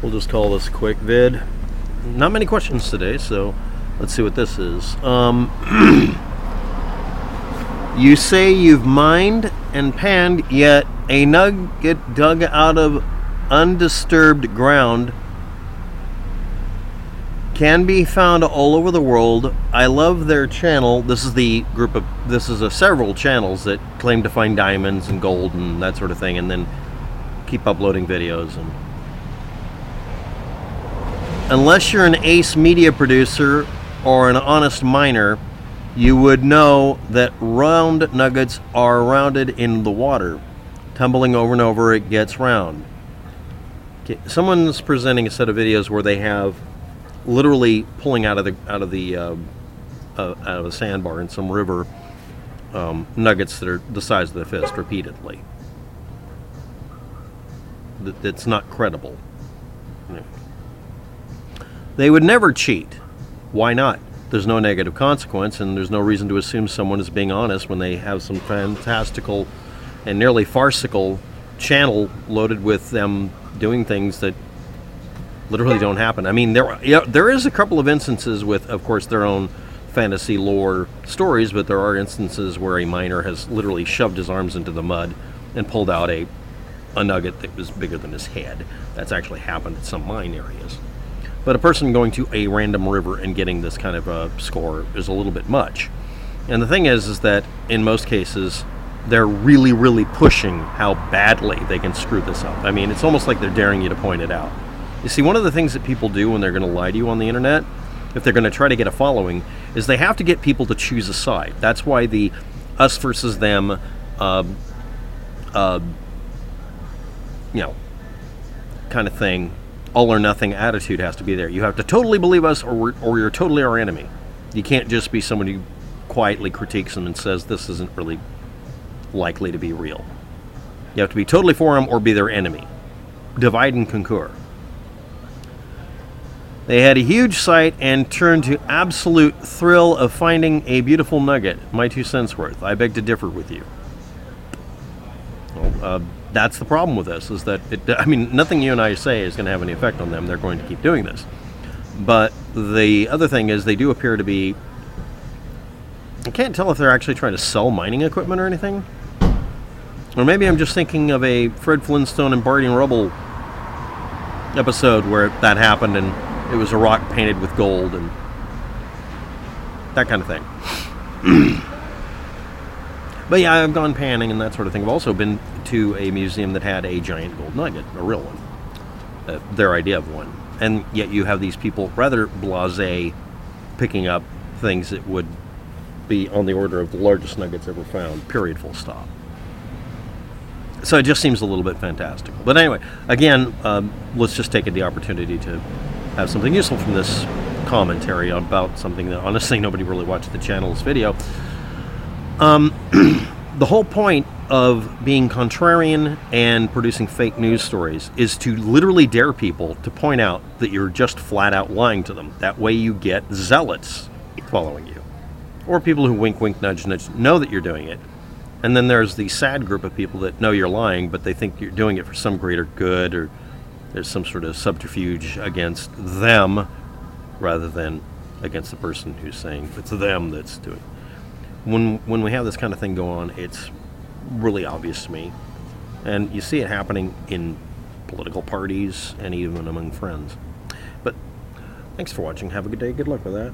We'll just call this a quick vid. Not many questions today, so let's see what this is. You say you've mined and panned, yet a nugget dug out of undisturbed ground can be found all over the world. I love their channel. This is several channels that claim to find diamonds and gold and that sort of thing, and then keep uploading videos. And unless you're an ace media producer or an honest miner, you would know that round nuggets are rounded in the water. Tumbling over and over, it gets round. Okay. Someone's presenting a set of videos where they have literally pulling out of a sandbar in some river nuggets that are the size of the fist repeatedly. That's not credible. They would never cheat. Why not? There's no negative consequence, and there's no reason to assume someone is being honest when they have some fantastical and nearly farcical channel loaded with them doing things that literally don't happen. I mean, there is a couple of instances with, of course, their own fantasy lore stories, but there are instances where a miner has literally shoved his arms into the mud and pulled out a nugget that was bigger than his head. That's actually happened at some mine areas. But a person going to a random river and getting this kind of a score is a little bit much. And the thing is that in most cases, they're really, really pushing how badly they can screw this up. I mean, it's almost like they're daring you to point it out. You see, one of the things that people do when they're going to lie to you on the internet, if they're going to try to get a following, is they have to get people to choose a side. That's why the us versus them, kind of thing, all or nothing attitude has to be there. You have to totally believe us, or you're totally our enemy. You can't just be someone who quietly critiques them and says this isn't really likely to be real. You have to be totally for them or be their enemy. Divide and conquer. They had a huge sight and turned to absolute thrill of finding a beautiful nugget. My 2 cents worth. I beg to differ with you. Well, that's the problem with this, is that, nothing you and I say is going to have any effect on them. They're going to keep doing this. But the other thing is they do appear to be... I can't tell if they're actually trying to sell mining equipment or anything. Or maybe I'm just thinking of a Fred Flintstone and Barney Rubble episode where that happened and it was a rock painted with gold and that kind of thing. But yeah, I've gone panning and that sort of thing. I've also been to a museum that had a giant gold nugget, a real one. Their idea of one. And yet you have these people rather blasé picking up things that would be on the order of the largest nuggets ever found, period, full stop. So it just seems a little bit fantastical. But anyway, again, let's just take the opportunity to have something useful from this commentary about something that honestly nobody really watched the channel's video. The whole point of being contrarian and producing fake news stories is to literally dare people to point out that you're just flat out lying to them. That way you get zealots following you. Or people who wink, wink, nudge, nudge, know that you're doing it. And then there's the sad group of people that know you're lying, but they think you're doing it for some greater good, or there's some sort of subterfuge against them rather than against the person who's saying it's them that's doing it. When we have this kind of thing go on, it's really obvious to me. And you see it happening in political parties and even among friends. But thanks for watching. Have a good day. Good luck with that.